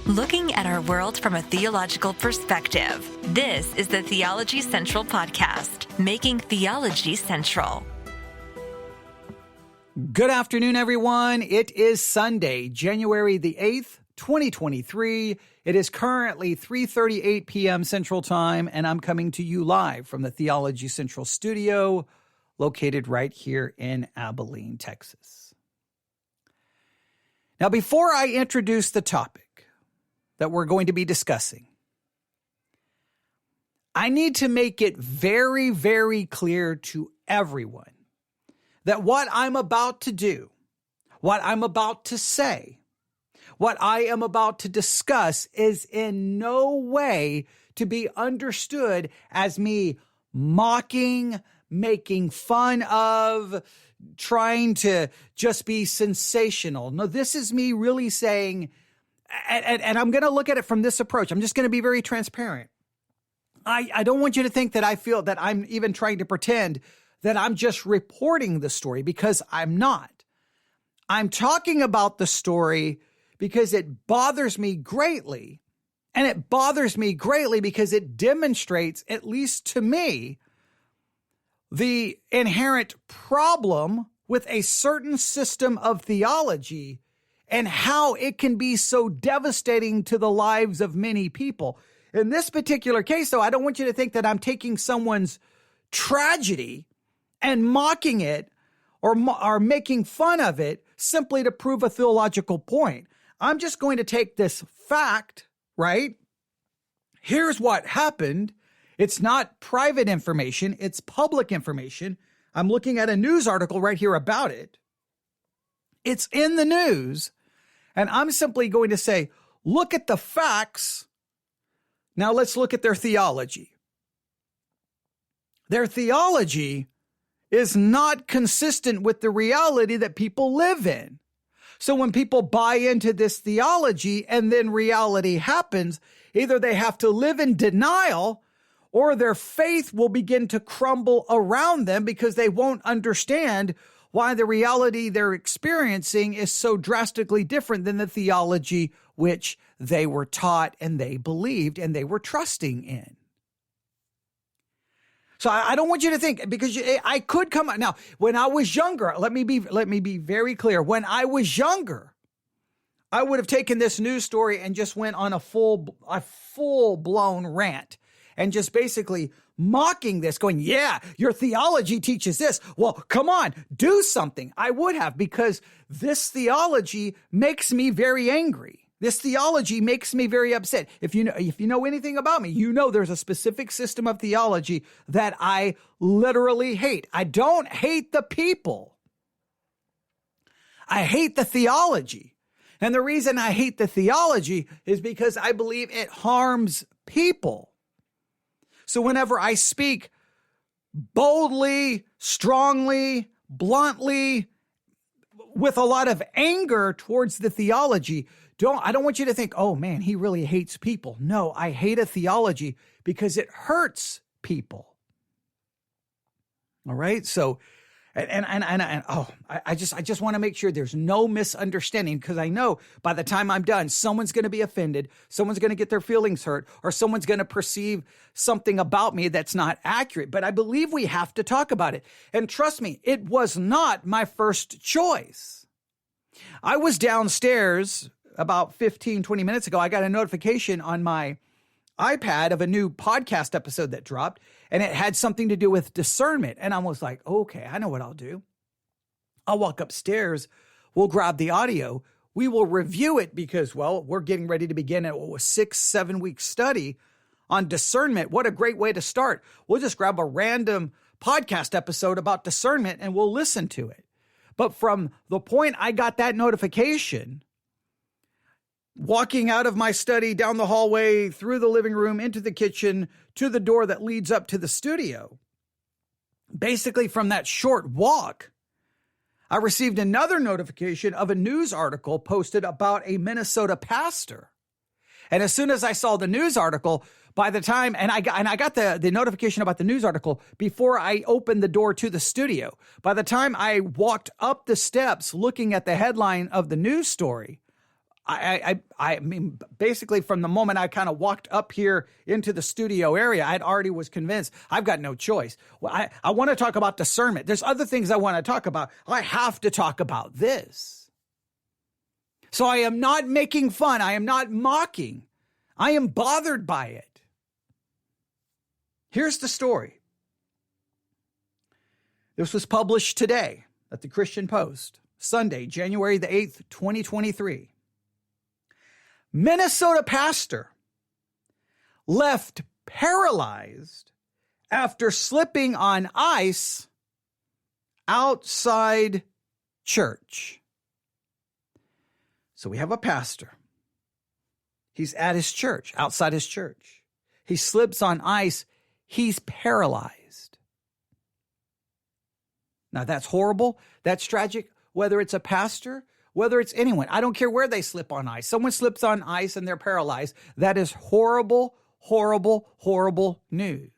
Looking at our world from a theological perspective. This is the Theology Central Podcast, making theology central. Good afternoon, everyone. It is Sunday, January the 8th, 2023. It is currently 3:38 p.m. Central Time, and I'm coming to you live from the Theology Central studio, located right here in Abilene, Texas. Now, before I introduce the topic that we're going to be discussing, I need to make it very, very clear to everyone that what I'm about to do, what I'm about to say, what I am about to discuss is in no way to be understood as me mocking, making fun of, trying to just be sensational. No, this is me really saying, and I'm going to look at it from this approach. I'm just going to be very transparent. I don't want you to think that I feel that I'm even trying to pretend that I'm just reporting the story, because I'm not. I'm talking about the story because it bothers me greatly. And it bothers me greatly because it demonstrates, at least to me, the inherent problem with a certain system of theology and how it can be so devastating to the lives of many people. In this particular case, though, I don't want you to think that I'm taking someone's tragedy and mocking it or making fun of it simply to prove a theological point. I'm just going to take this fact, right? Here's what happened. It's not private information. It's public information. I'm looking at a news article right here about it. It's in the news. And I'm simply going to say, look at the facts. Now let's look at their theology. Their theology is not consistent with the reality that people live in. So when people buy into this theology and then reality happens, either they have to live in denial or their faith will begin to crumble around them because they won't understand why the reality they're experiencing is so drastically different than the theology which they were taught and they believed and they were trusting in. So I don't want you to think, because I could come out. Now, when I was younger, let me be very clear. When I was younger, I would have taken this news story and just went on a full-blown rant and just basically mocking this, going, yeah, your theology teaches this. Well, come on, do something. I would have, because this theology makes me very angry. This theology makes me very upset. If you know anything about me, you know there's a specific system of theology that I literally hate. I don't hate the people. I hate the theology. And the reason I hate the theology is because I believe it harms people. So whenever I speak boldly, strongly, bluntly, with a lot of anger towards the theology, I don't want you to think, oh man, he really hates people. No, I hate a theology because it hurts people. All right. So, I just want to make sure there's no misunderstanding, because I know by the time I'm done, someone's going to be offended, someone's going to get their feelings hurt, or someone's going to perceive something about me that's not accurate. But I believe we have to talk about it. And trust me, it was not my first choice. I was downstairs about 15, 20 minutes ago. I got a notification on my iPad of a new podcast episode that dropped, and it had something to do with discernment. And I was like, okay, I know what I'll do. I'll walk upstairs. We'll grab the audio. We will review it because, well, we're getting ready to begin a 6-7 week study on discernment. What a great way to start. We'll just grab a random podcast episode about discernment and we'll listen to it. But from the point I got that notification, walking out of my study, down the hallway, through the living room, into the kitchen, to the door that leads up to the studio, basically from that short walk, I received another notification of a news article posted about a Minnesota pastor. And as soon as I saw the news article, by the time, and I got the notification about the news article before I opened the door to the studio. By the time I walked up the steps looking at the headline of the news story, I mean, basically from the moment I kind of walked up here into the studio area, I already was convinced I've got no choice. Well, I want to talk about discernment. There's other things I want to talk about. I have to talk about this. So I am not making fun. I am not mocking. I am bothered by it. Here's the story. This was published today at the Christian Post, Sunday, January the 8th, 2023. Minnesota pastor left paralyzed after slipping on ice outside church. So we have a pastor. He's at his church, outside his church. He slips on ice. He's paralyzed. Now that's horrible. That's tragic. Whether it's a pastor, whether it's anyone, I don't care where they slip on ice. Someone slips on ice and they're paralyzed. That is horrible, horrible, horrible news.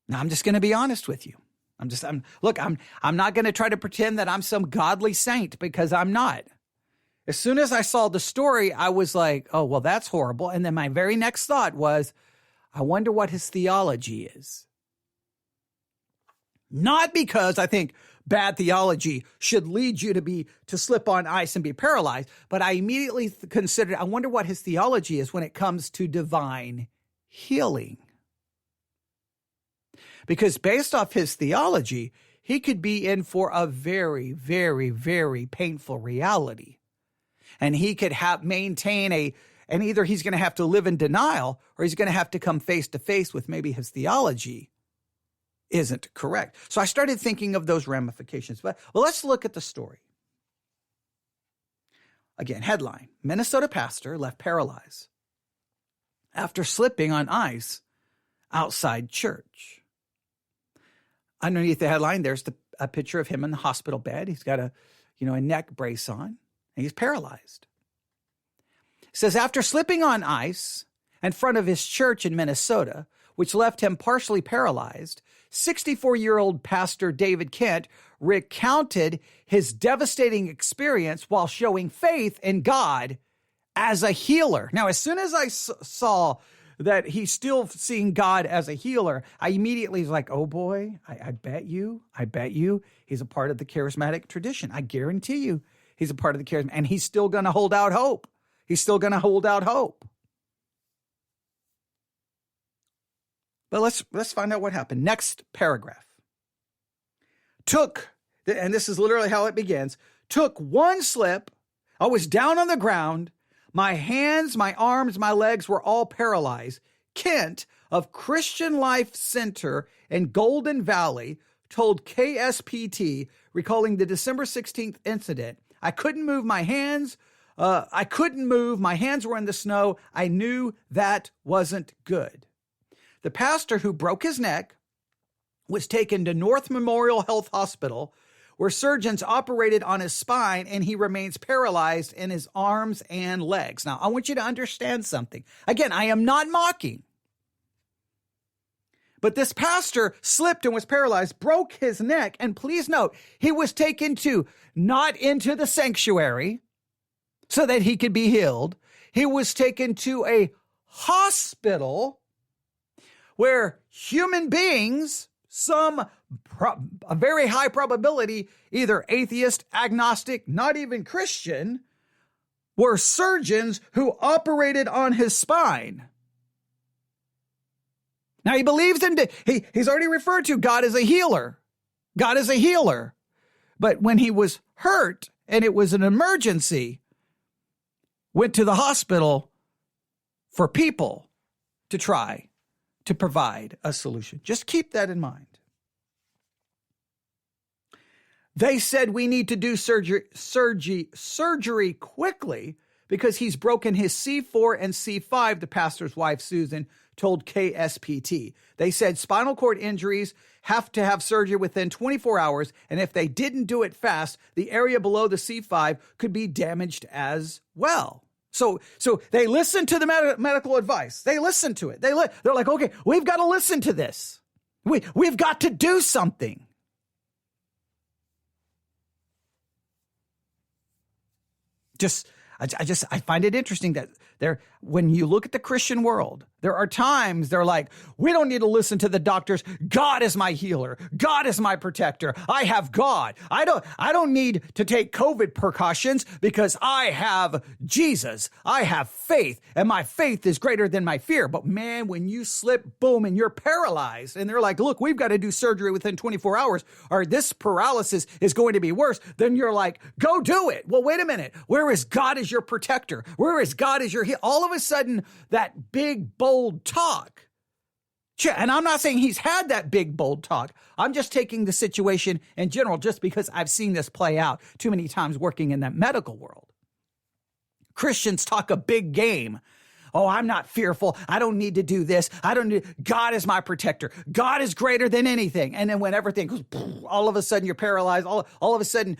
Now I'm just going to be honest with you. I'm not going to try to pretend that I'm some godly saint, because I'm not. As soon as I saw the story, I was like, oh, well, that's horrible. And then my very next thought was, I wonder what his theology is. Not because I think bad theology should lead you to slip on ice and be paralyzed, but I immediately considered, I wonder what his theology is when it comes to divine healing. Because based off his theology, he could be in for a very, very, very painful reality. And he could maintain and either he's going to have to live in denial, or he's going to have to come face to face with maybe his theology isn't correct. So I started thinking of those ramifications. But let's look at the story. Again, headline: Minnesota pastor left paralyzed after slipping on ice outside church. Underneath the headline, there's a picture of him in the hospital bed. He's got a neck brace on, and he's paralyzed. It says, after slipping on ice in front of his church in Minnesota, which left him partially paralyzed, 64-year-old pastor David Kent recounted his devastating experience while showing faith in God as a healer. Now, as soon as I saw that he's still seeing God as a healer, I immediately was like, oh boy, I bet you he's a part of the charismatic tradition. I guarantee you he's a part of the charismatic, and he's still going to hold out hope. He's still going to hold out hope. But let's find out what happened. Next paragraph. And this is literally how it begins, took one slip. I was down on the ground. My hands, my arms, my legs were all paralyzed. Kent of Christian Life Center in Golden Valley told KSPT, recalling the December 16th incident, I couldn't move my hands. My hands were in the snow. I knew that wasn't good. The pastor who broke his neck was taken to North Memorial Health Hospital, where surgeons operated on his spine, and he remains paralyzed in his arms and legs. Now, I want you to understand something. Again, I am not mocking. But this pastor slipped and was paralyzed, broke his neck, and please note, he was taken not into the sanctuary so that he could be healed. He was taken to a hospital where human beings, a very high probability, either atheist, agnostic, not even Christian, were surgeons who operated on his spine. Now he believes he's already referred to God as a healer. God is a healer. But when he was hurt and it was an emergency, went to the hospital for people to try to provide a solution. Just keep that in mind. They said we need to do surgery quickly because he's broken his C4 and C5, the pastor's wife, Susan, told KSPT. They said spinal cord injuries have to have surgery within 24 hours, and if they didn't do it fast, the area below the C5 could be damaged as well. So they listen to the medical advice. They listen to it. They're like, okay, we've got to listen to this. We've got to do something. I find it interesting that when you look at the Christian world, there are times they're like, we don't need to listen to the doctors. God is my healer. God is my protector. I have God. I don't need to take COVID precautions because I have Jesus. I have faith, and my faith is greater than my fear. But man, when you slip, boom, and you're paralyzed, and they're like, look, we've got to do surgery within 24 hours, or this paralysis is going to be worse, then you're like, go do it. Well, wait a minute. Where is God as your protector? Where is God as your healer? All of a sudden, that big, bold talk. And I'm not saying he's had that big, bold talk. I'm just taking the situation in general, just because I've seen this play out too many times working in that medical world. Christians talk a big game. Oh, I'm not fearful. I don't need to do this. God is my protector. God is greater than anything. And then when everything goes, all of a sudden you're paralyzed. All of a sudden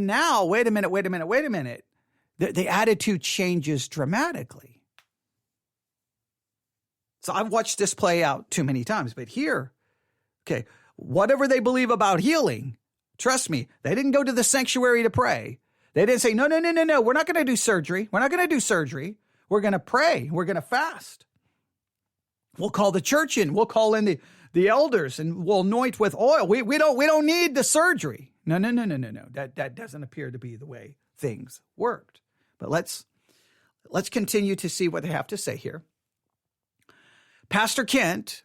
now, wait a minute. The attitude changes dramatically. So I've watched this play out too many times. But here, okay, whatever they believe about healing, trust me, they didn't go to the sanctuary to pray. They didn't say, no, we're not going to do surgery. We're not going to do surgery. We're going to pray. We're going to fast. We'll call the church in. We'll call in the elders, and we'll anoint with oil. We don't need the surgery. No. That doesn't appear to be the way things worked. But let's continue to see what they have to say here. Pastor Kent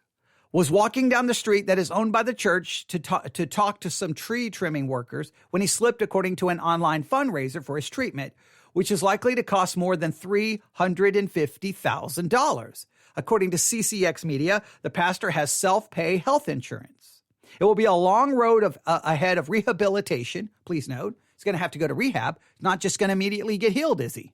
was walking down the street that is owned by the church to talk to some tree trimming workers when he slipped, according to an online fundraiser for his treatment, which is likely to cost more than $350,000. According to CCX Media, the pastor has self-pay health insurance. It will be a long road ahead of rehabilitation. Please note, he's going to have to go to rehab. He's not just going to immediately get healed, is he?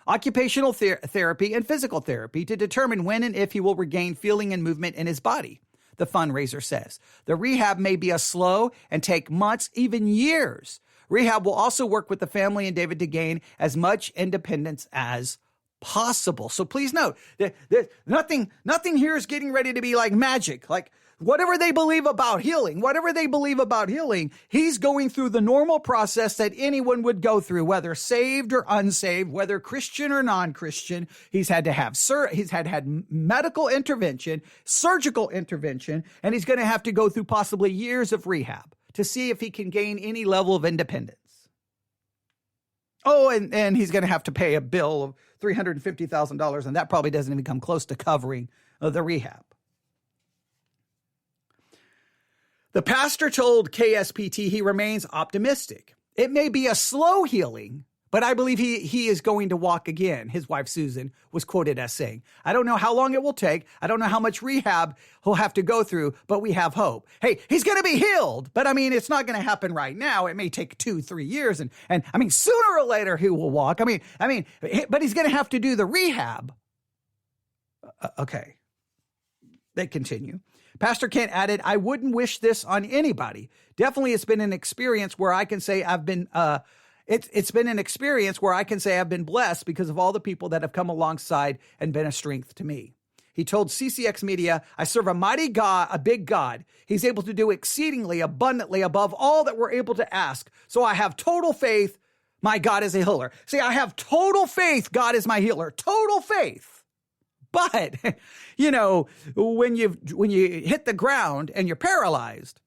Occupational therapy and physical therapy to determine when and if he will regain feeling and movement in his body, the fundraiser says. The rehab may be a slow and take months, even years. Rehab will also work with the family and David to gain as much independence as possible. So please note that nothing here is getting ready to be like magic. Like whatever they believe about healing, he's going through the normal process that anyone would go through, whether saved or unsaved, whether Christian or non-Christian. He's had to have medical intervention, surgical intervention, and he's going to have to go through possibly years of rehab to see if he can gain any level of independence. Oh, and he's going to have to pay a bill of $350,000, and that probably doesn't even come close to covering the rehab. The pastor told KSPT he remains optimistic. It may be a slow healing, but I believe he is going to walk again, his wife Susan was quoted as saying. I don't know how long it will take. I don't know how much rehab he'll have to go through, but we have hope. Hey, he's going to be healed, but I mean, it's not going to happen right now. It may take 2-3 years, and I mean, sooner or later he will walk. I mean, but he's going to have to do the rehab. Okay. They continue. Pastor Kent added, I wouldn't wish this on anybody. Definitely it's been an experience where I can say I've been it's been an experience where I can say I've been blessed because of all the people that have come alongside and been a strength to me. He told CCX Media, I serve a mighty God, a big God. He's able to do exceedingly abundantly above all that we're able to ask. So I have total faith. My God is a healer. See, I have total faith. God is my healer. Total faith. But, you know, when you hit the ground and you're paralyzed,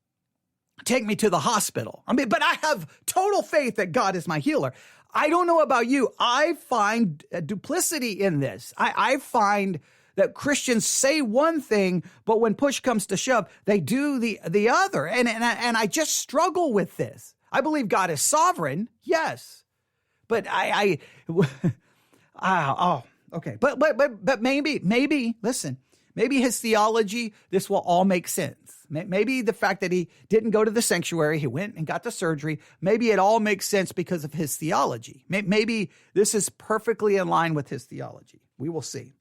take me to the hospital. I mean, but I have total faith that God is my healer. I don't know about you. I find a duplicity in this. I find that Christians say one thing, but when push comes to shove, they do the other. And I just struggle with this. I believe God is sovereign. Yes. But okay. But maybe, listen, maybe his theology, this will all make sense. Maybe the fact that he didn't go to the sanctuary, he went and got the surgery, maybe it all makes sense because of his theology. Maybe this is perfectly in line with his theology. We will see.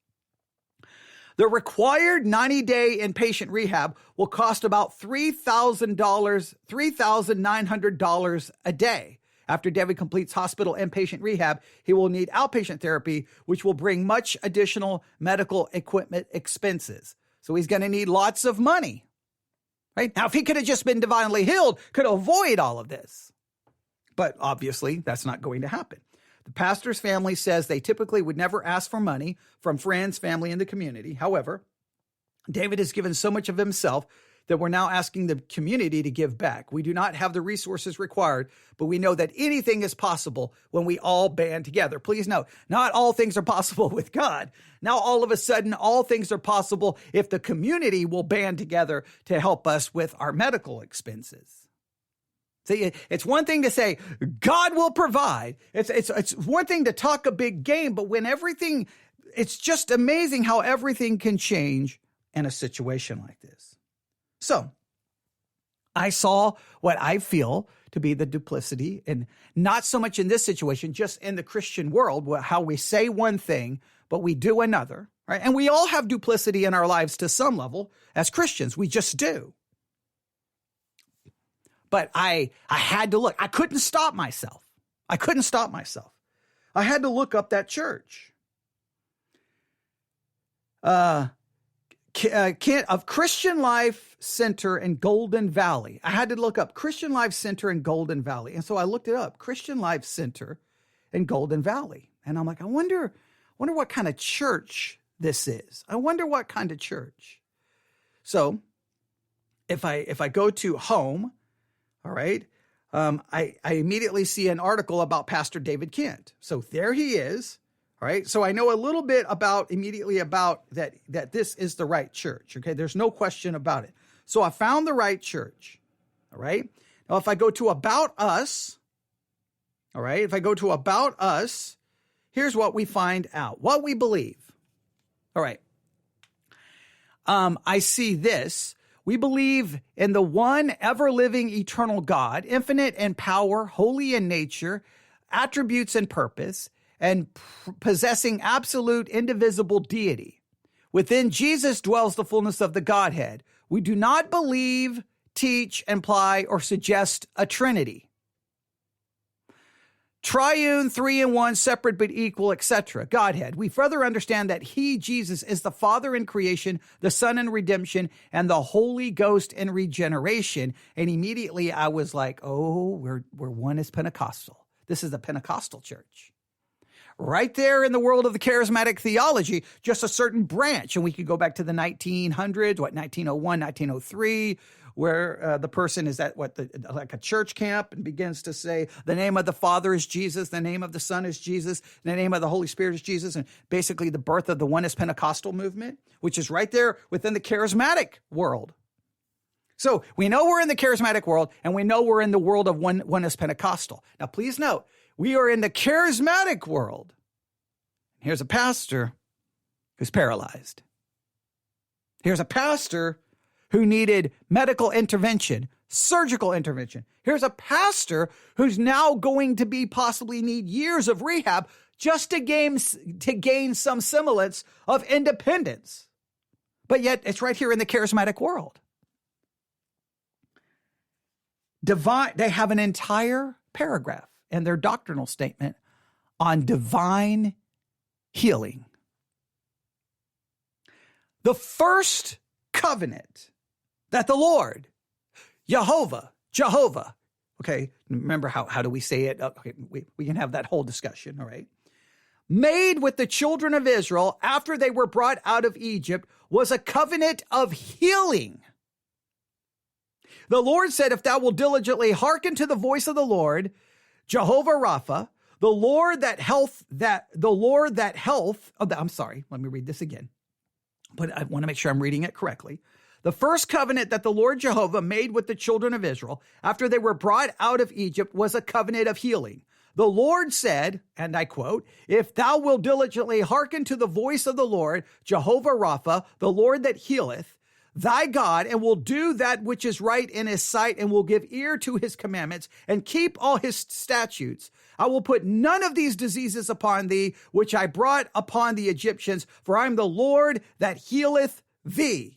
The required 90-day inpatient rehab will cost about $3,900 a day. After David completes hospital inpatient rehab, he will need outpatient therapy, which will bring much additional medical equipment expenses. So he's going to need lots of money. Right? Now, if he could have just been divinely healed, could avoid all of this. But obviously, that's not going to happen. The pastor's family says they typically would never ask for money from friends, family, and the community. However, David has given so much of himself that we're now asking the community to give back. We do not have the resources required, but we know that anything is possible when we all band together. Please note, not all things are possible with God. Now, all of a sudden, all things are possible if the community will band together to help us with our medical expenses. See, it's one thing to say, God will provide. It's one thing to talk a big game, but when everything, it's just amazing how everything can change in a situation like this. So I saw what I feel to be the duplicity, and not so much in this situation, just in the Christian world, how we say one thing, but we do another, right? And we all have duplicity in our lives to some level as Christians. We just do. But I had to look. I couldn't stop myself. I had to look up that church. Of Christian Life Center in Golden Valley. I had to look up Christian Life Center in Golden Valley. And so I looked it up, Christian Life Center in Golden Valley. And I'm like, I wonder what kind of church this is. I wonder what kind of church. So if I go to home, all right, I immediately see an article about Pastor David Kent. So there he is. All right. So I know a little bit immediately about that this is the right church. Okay. There's no question about it. So I found the right church. All right. Now, if I go to About Us, all right, if I go to About Us, here's what we find out, what we believe. All right. I see this. We believe in the one ever-living eternal God, infinite in power, holy in nature, attributes and purpose, and possessing absolute indivisible deity. Within Jesus dwells the fullness of the Godhead. We do not believe, teach, imply, or suggest a Trinity. Triune, three in one, separate but equal, etc. Godhead. We further understand that He, Jesus, is the Father in creation, the Son in redemption, and the Holy Ghost in regeneration. And immediately I was like, oh, we're one as Pentecostal. This is the Pentecostal church. Right there in the world of the charismatic theology, just a certain branch. And we could go back to the 1900s, 1901, 1903, where the person is at like a church camp and begins to say, the name of the Father is Jesus, the name of the Son is Jesus, the name of the Holy Spirit is Jesus, and basically the birth of the Oneness Pentecostal movement, which is right there within the charismatic world. So we know we're in the charismatic world, and we know we're in the world of Oneness Pentecostal. Now, please note, we are in the charismatic world. Here's a pastor who's paralyzed. Here's a pastor who needed medical intervention, surgical intervention. Here's a pastor who's now going to possibly need years of rehab just to gain some semblance of independence. But yet it's right here in the charismatic world. They have an entire paragraph in their doctrinal statement on divine healing. The first covenant that the Lord, Jehovah, okay, remember how do we say it? Okay, we can have that whole discussion, all right? Made with the children of Israel after they were brought out of Egypt was a covenant of healing. The Lord said, if thou wilt diligently hearken to the voice of the Lord, Jehovah Rapha, I'm sorry, let me read this again, but I want to make sure I'm reading it correctly. The first covenant that the Lord Jehovah made with the children of Israel after they were brought out of Egypt was a covenant of healing. The Lord said, and I quote, if thou wilt diligently hearken to the voice of the Lord, Jehovah Rapha, the Lord that healeth, thy God, and will do that which is right in his sight, and will give ear to his commandments, and keep all his statutes, I will put none of these diseases upon thee, which I brought upon the Egyptians, for I am the Lord that healeth thee.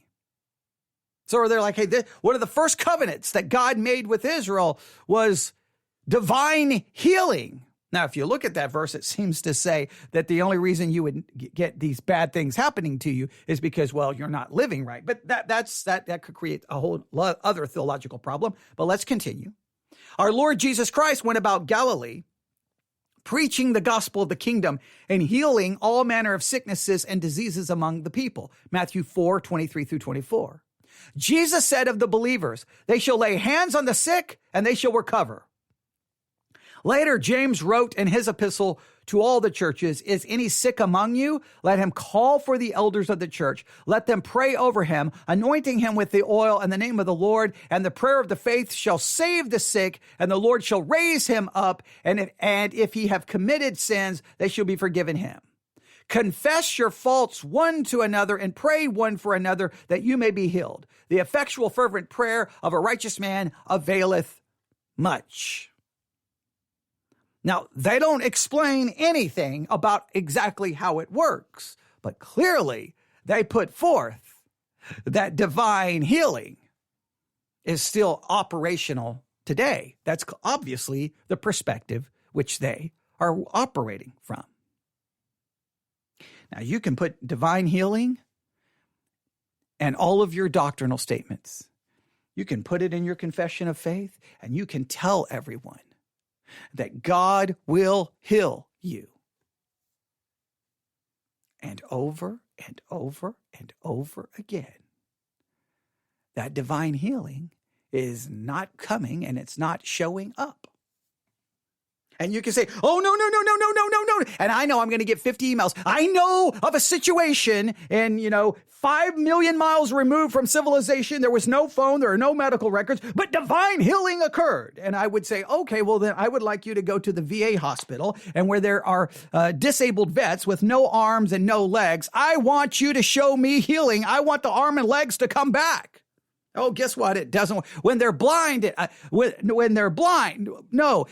So they're like, hey, one of the first covenants that God made with Israel was divine healing. Now, if you look at that verse, it seems to say that the only reason you would get these bad things happening to you is because, well, you're not living right. But that could create a whole other theological problem. But let's continue. Our Lord Jesus Christ went about Galilee, preaching the gospel of the kingdom and healing all manner of sicknesses and diseases among the people. Matthew 4:23-24. Jesus said of the believers, they shall lay hands on the sick and they shall recover. Later, James wrote in his epistle to all the churches, is any sick among you? Let him call for the elders of the church. Let them pray over him, anointing him with the oil in the name of the Lord. And the prayer of the faith shall save the sick, and the Lord shall raise him up. And if he have committed sins, they shall be forgiven him. Confess your faults one to another and pray one for another that you may be healed. The effectual fervent prayer of a righteous man availeth much. Now, they don't explain anything about exactly how it works, but clearly they put forth that divine healing is still operational today. That's obviously the perspective which they are operating from. Now, you can put divine healing and all of your doctrinal statements. You can put it in your confession of faith, and you can tell everyone that God will heal you. And over and over and over again, that divine healing is not coming and it's not showing up. And you can say, oh, no. And I know I'm going to get 50 emails. I know of a situation in, 5 million miles removed from civilization. There was no phone. There are no medical records, but divine healing occurred. And I would say, okay, well, then I would like you to go to the VA hospital and where there are disabled vets with no arms and no legs. I want you to show me healing. I want the arm and legs to come back. Oh, guess what? It doesn't. When they're blind, when they're blind, no,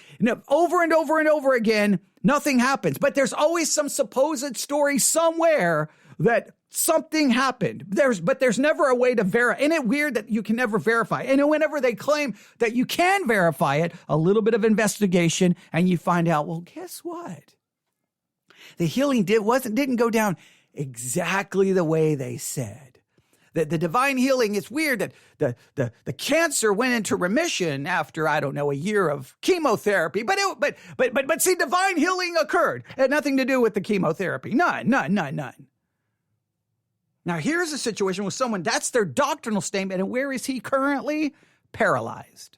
over and over and over again, nothing happens. But there's always some supposed story somewhere that something happened. But there's never a way to verify. Isn't it weird that you can never verify? And whenever they claim that you can verify it, a little bit of investigation, and you find out, well, guess what? The healing didn't go down exactly the way they said. The divine healing, it's weird that the cancer went into remission after, I don't know, a year of chemotherapy. But see, divine healing occurred. It had nothing to do with the chemotherapy. None. Now, here's a situation with someone, that's their doctrinal statement. And where is he currently? Paralyzed.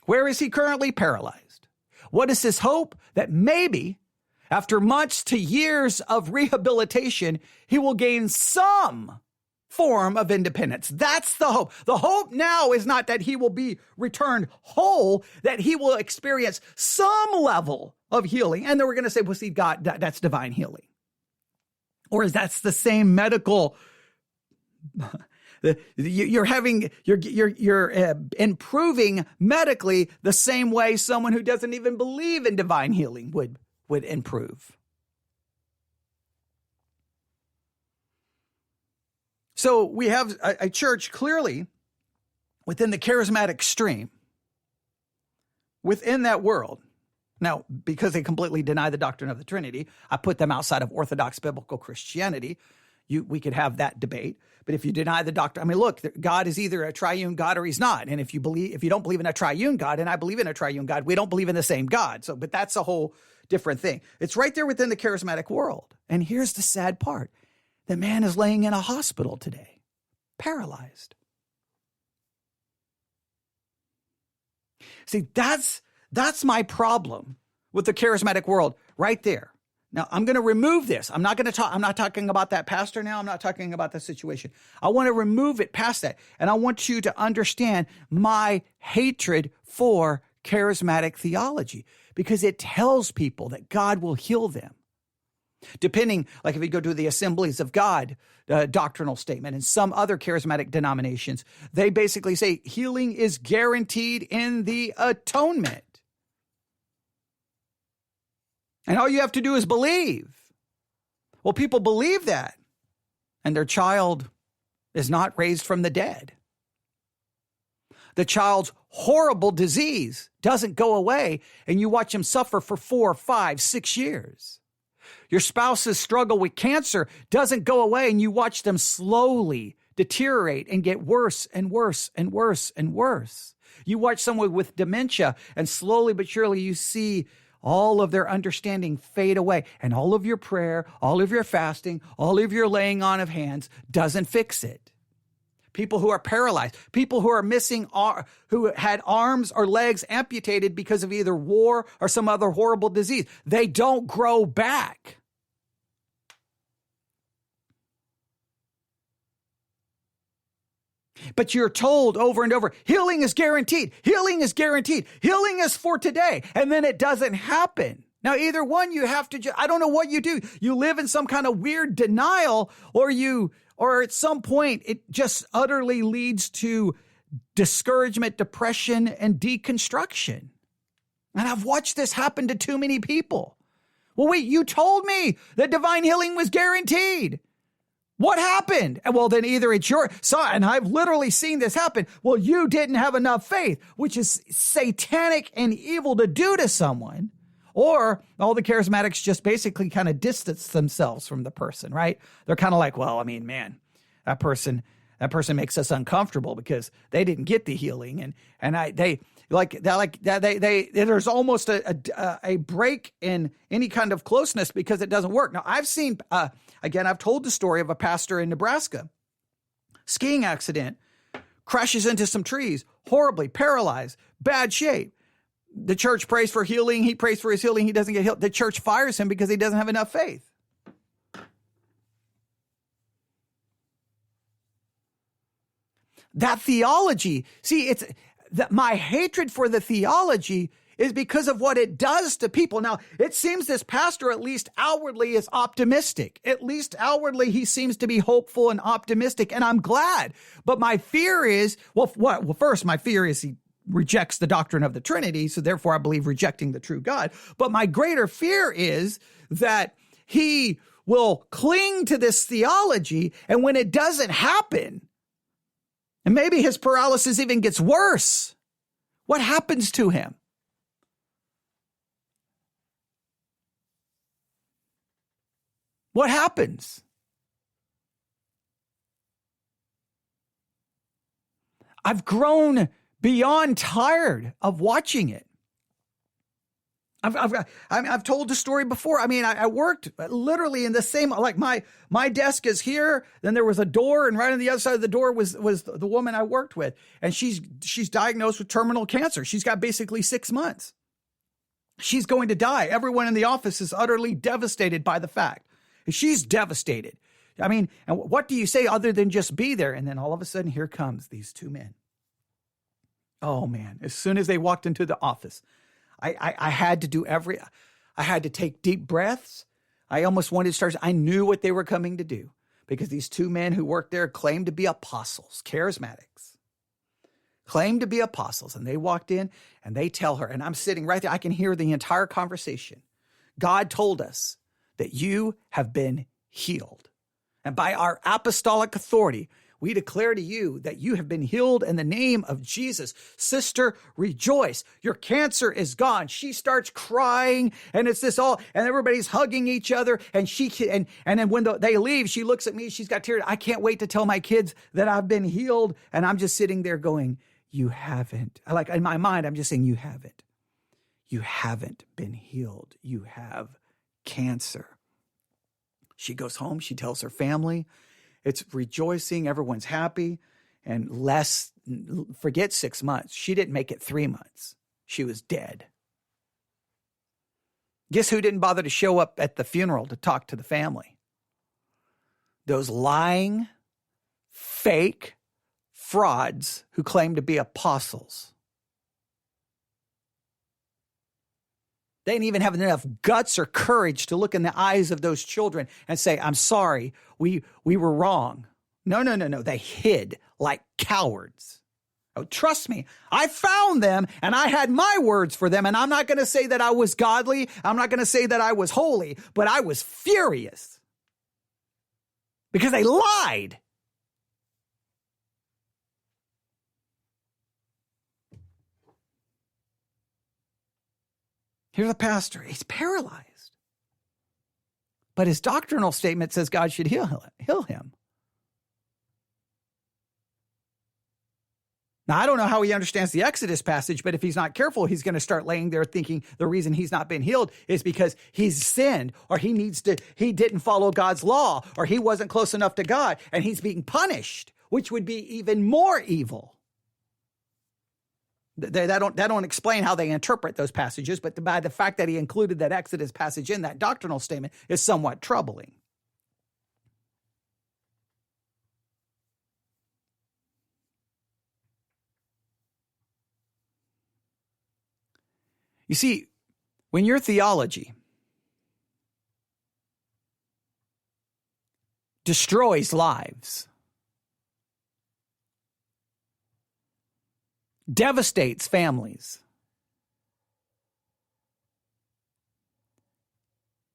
Where is he currently? Paralyzed. What is his hope? That maybe after months to years of rehabilitation, he will gain some form of independence. That's the hope. The hope now is not that he will be returned whole, that he will experience some level of healing. And then we're going to say, well, see, God, that's divine healing. Or is that's the same medical, you're improving medically the same way someone who doesn't even believe in divine healing would improve. So we have a church clearly within the charismatic stream, within that world. Now, because they completely deny the doctrine of the Trinity, I put them outside of Orthodox biblical Christianity. We could have that debate. But if you deny the doctrine, I mean, look, God is either a triune God or he's not. And if you don't believe in a triune God, and I believe in a triune God, we don't believe in the same God. But that's a whole different thing. It's right there within the charismatic world. And here's the sad part. The man is laying in a hospital today, paralyzed. See, that's my problem with the charismatic world right there. Now, I'm going to remove this. I'm not talking about that pastor now. I'm not talking about the situation. I want to remove it past that. And I want you to understand my hatred for charismatic theology, because it tells people that God will heal them. Depending, like if you go to the Assemblies of God doctrinal statement and some other charismatic denominations, they basically say healing is guaranteed in the atonement. And all you have to do is believe. Well, people believe that, and their child is not raised from the dead. The child's horrible disease doesn't go away, and you watch him suffer for 4, 5, 6 years. Your spouse's struggle with cancer doesn't go away, and you watch them slowly deteriorate and get worse and worse and worse and worse. You watch someone with dementia, and slowly but surely you see all of their understanding fade away. And all of your prayer, all of your fasting, all of your laying on of hands doesn't fix it. People who are paralyzed, people who are missing, who had arms or legs amputated because of either war or some other horrible disease, they don't grow back. But you're told over and over, healing is guaranteed. Healing is guaranteed. Healing is for today. And then it doesn't happen. Now, either one, you have to, I don't know what you do. You live in some kind of weird denial, or at some point it just utterly leads to discouragement, depression, and deconstruction. And I've watched this happen to too many people. Well, wait, you told me that divine healing was guaranteed. What happened? And well, then either it's your son, and I've literally seen this happen. Well, you didn't have enough faith, which is satanic and evil to do to someone. Or all the charismatics just basically kind of distance themselves from the person, right? They're kind of like, well, I mean, man, that person makes us uncomfortable because they didn't get the healing, there's almost a break in any kind of closeness because it doesn't work. Now, I've seen, again, I've told the story of a pastor in Nebraska, skiing accident, crashes into some trees, horribly paralyzed, bad shape. The church prays for healing. He prays for his healing. He doesn't get healed. The church fires him because he doesn't have enough faith. That theology, see, it's that my hatred for the theology is because of what it does to people. Now, it seems this pastor, at least outwardly, is optimistic. At least outwardly, he seems to be hopeful and optimistic, and I'm glad. But my fear is, first, my fear is he rejects the doctrine of the Trinity, so therefore I believe rejecting the true God. But my greater fear is that he will cling to this theology, and when it doesn't happen, and maybe his paralysis even gets worse, what happens to him? What happens? I've grown beyond tired of watching it. I've told the story before. I mean, I worked literally in the same, like my desk is here. Then there was a door, and right on the other side of the door was the woman I worked with. And she's diagnosed with terminal cancer. She's got basically 6 months. She's going to die. Everyone in the office is utterly devastated by the fact. She's devastated. I mean, and what do you say other than just be there? And then all of a sudden, here comes these two men. Oh man, as soon as they walked into the office, I had to take deep breaths. I almost wanted to start. I knew what they were coming to do because these two men who worked there claimed to be apostles, charismatics, claimed to be apostles. And they walked in and they tell her, and I'm sitting right there. I can hear the entire conversation. God told us that you have been healed. And by our apostolic authority, we declare to you that you have been healed in the name of Jesus. Sister, rejoice. Your cancer is gone. She starts crying, and it's this all, and everybody's hugging each other. And then when they leave, she looks at me. She's got tears. I can't wait to tell my kids that I've been healed. And I'm just sitting there going, you haven't. Like in my mind, I'm just saying, you haven't. You haven't been healed. You have cancer. She goes home. She tells her family. It's rejoicing. Everyone's happy. And forget 6 months. She didn't make it 3 months. She was dead. Guess who didn't bother to show up at the funeral to talk to the family? Those lying, fake frauds who claim to be apostles. They didn't even have enough guts or courage to look in the eyes of those children and say, I'm sorry, we were wrong. No. They hid like cowards. Oh, trust me, I found them and I had my words for them. And I'm not going to say that I was godly. I'm not going to say that I was holy, but I was furious because they lied. Here's a pastor. He's paralyzed. But his doctrinal statement says God should heal him. Now, I don't know how he understands the Exodus passage, but if he's not careful, he's going to start laying there thinking the reason he's not been healed is because he's sinned, or he didn't follow God's law, or he wasn't close enough to God and he's being punished, which would be even more evil. They don't explain how they interpret those passages, but by the fact that he included that Exodus passage in that doctrinal statement is somewhat troubling. You see, when your theology destroys lives, devastates families,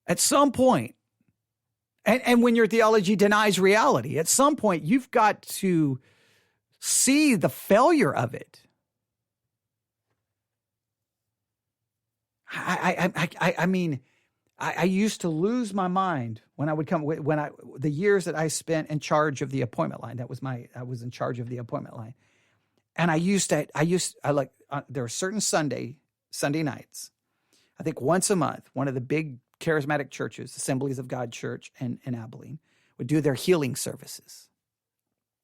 at some point, and when your theology denies reality, at some point you've got to see the failure of it. I mean, I used to lose my mind when I would come, the years that I spent in charge of the appointment line. I was in charge of the appointment line. And there were certain Sunday nights, I think once a month, one of the big charismatic churches, Assemblies of God Church in Abilene, would do their healing services.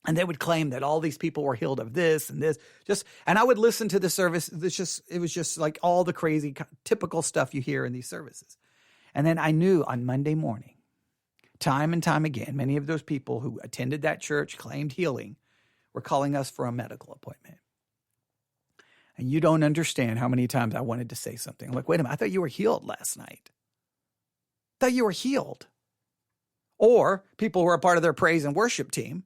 And they would claim that all these people were healed of this and this. And I would listen to the service. It was just like all the crazy, typical stuff you hear in these services. And then I knew on Monday morning, time and time again, many of those people who attended that church, claimed healing, were calling us for a medical appointment. And you don't understand how many times I wanted to say something. I'm like, wait a minute, I thought you were healed last night. I thought you were healed. Or people who are a part of their praise and worship team,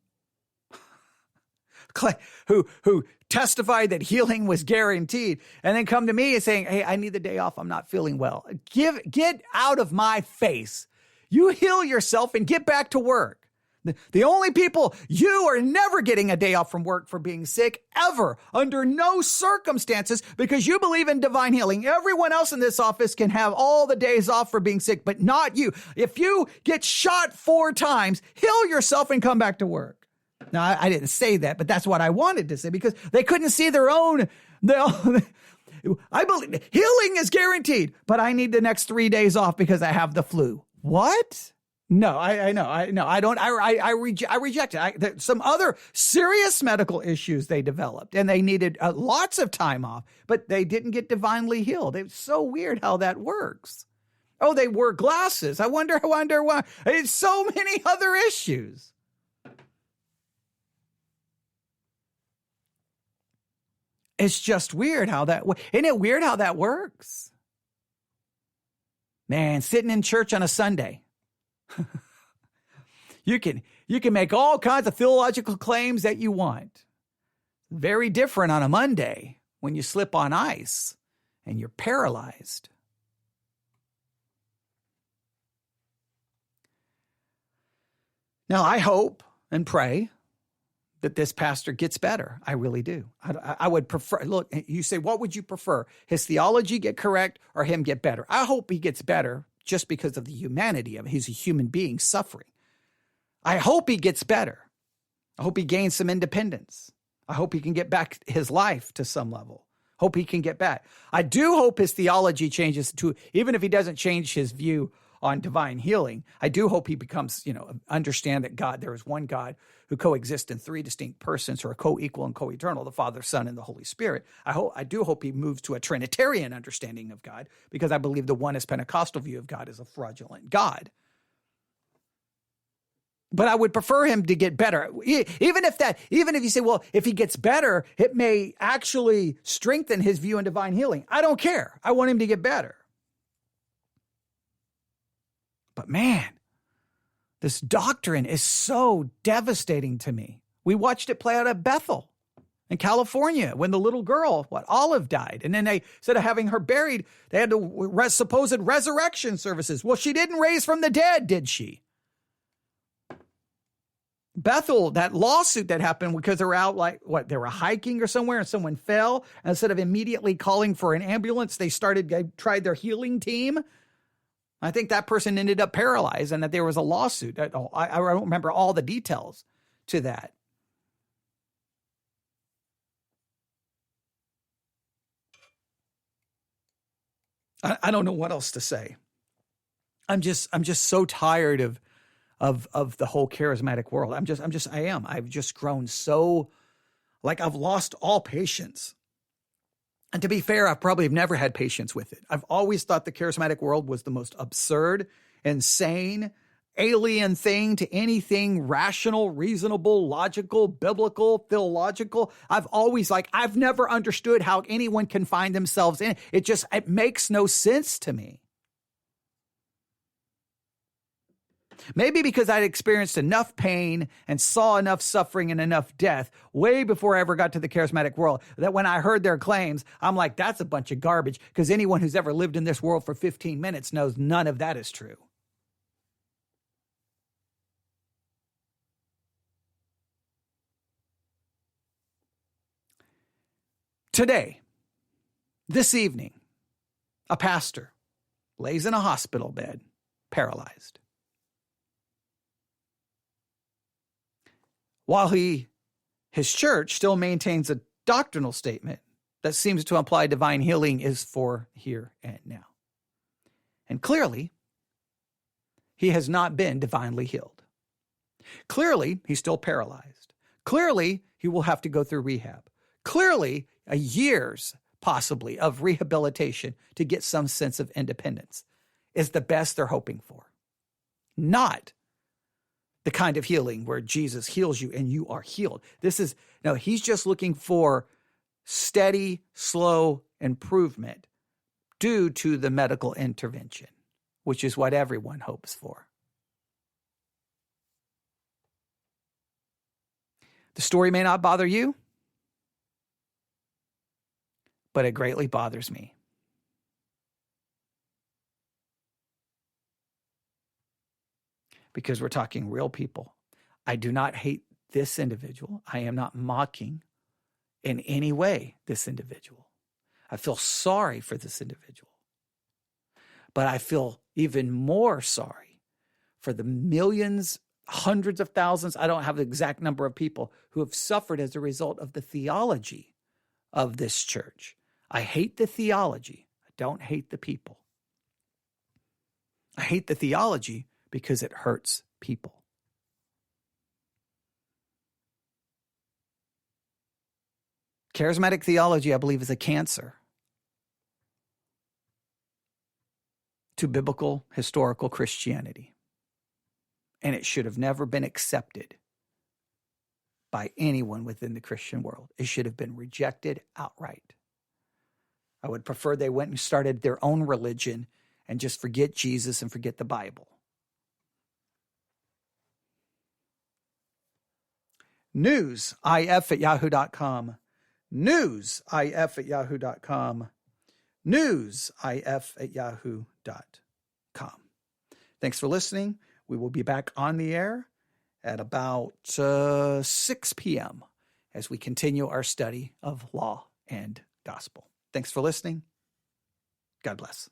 who testified that healing was guaranteed, and then come to me and saying, hey, I need the day off. I'm not feeling well. Get out of my face. You heal yourself and get back to work. The only people, you are never getting a day off from work for being sick, ever, under no circumstances, because you believe in divine healing. Everyone else in this office can have all the days off for being sick, but not you. If you get shot 4 times, heal yourself and come back to work. Now, I didn't say that, but that's what I wanted to say, because they couldn't see their own. I believe healing is guaranteed, but I need the next 3 days off because I have the flu. What? No, I know. I reject it. Some other serious medical issues they developed, and they needed lots of time off, but they didn't get divinely healed. It's so weird how that works. Oh, they wore glasses. I wonder why. It's so many other issues. It's just weird isn't it weird how that works? Man, sitting in church on a Sunday. You can make all kinds of theological claims that you want. Very different on a Monday when you slip on ice and you're paralyzed. Now, I hope and pray that this pastor gets better. I really do. I would prefer, look, you say, what would you prefer? His theology get correct or him get better? I hope he gets better just because of the humanity of it. He's a human being suffering. I hope he gets better. I hope he gains some independence. I hope he can get back his life to some level. Hope he can get back. I do hope his theology changes to, even if he doesn't change his view on divine healing, I do hope he becomes, understand that there is one God who coexists in 3 distinct persons who are co-equal and co-eternal, the Father, Son, and the Holy Spirit. I do hope he moves to a Trinitarian understanding of God, because I believe the oneness Pentecostal view of God is a fraudulent God. But I would prefer him to get better. Even if you say, well, if he gets better, it may actually strengthen his view on divine healing. I don't care. I want him to get better. But man, this doctrine is so devastating to me. We watched it play out at Bethel in California when the little girl, Olive, died. And then instead of having her buried, they had supposed resurrection services. Well, she didn't raise from the dead, did she? Bethel, that lawsuit that happened because they were out they were hiking or somewhere and someone fell. And instead of immediately calling for an ambulance, they tried their healing team. I think that person ended up paralyzed and that there was a lawsuit. I don't remember all the details to that. I don't know what else to say. I'm just so tired of the whole charismatic world. I've just grown so, like, I've lost all patience. And to be fair, I probably have never had patience with it. I've always thought the charismatic world was the most absurd, insane, alien thing to anything rational, reasonable, logical, biblical, theological. I've never understood how anyone can find themselves in it. It makes no sense to me. Maybe because I'd experienced enough pain and saw enough suffering and enough death way before I ever got to the charismatic world that when I heard their claims, I'm like, that's a bunch of garbage, because anyone who's ever lived in this world for 15 minutes knows none of that is true. Today, this evening, a pastor lays in a hospital bed, paralyzed. While his church still maintains a doctrinal statement that seems to imply divine healing is for here and now. And clearly, he has not been divinely healed. Clearly, he's still paralyzed. Clearly, he will have to go through rehab. Clearly, a years, possibly, of rehabilitation to get some sense of independence is the best they're hoping for. Not the kind of healing where Jesus heals you and you are healed. He's just looking for steady, slow improvement due to the medical intervention, which is what everyone hopes for. The story may not bother you, but it greatly bothers me. Because we're talking real people. I do not hate this individual. I am not mocking in any way this individual. I feel sorry for this individual. But I feel even more sorry for the millions, hundreds of thousands, I don't have the exact number of people who have suffered as a result of the theology of this church. I hate the theology. I don't hate the people. I hate the theology because it hurts people. Charismatic theology, I believe, is a cancer to biblical, historical Christianity. And it should have never been accepted by anyone within the Christian world. It should have been rejected outright. I would prefer they went and started their own religion and just forget Jesus and forget the Bible. newsif@yahoo.com. newsif@yahoo.com. newsif@yahoo.com. Thanks for listening. We will be back on the air at about 6 p.m. as we continue our study of law and gospel. Thanks for listening. God bless.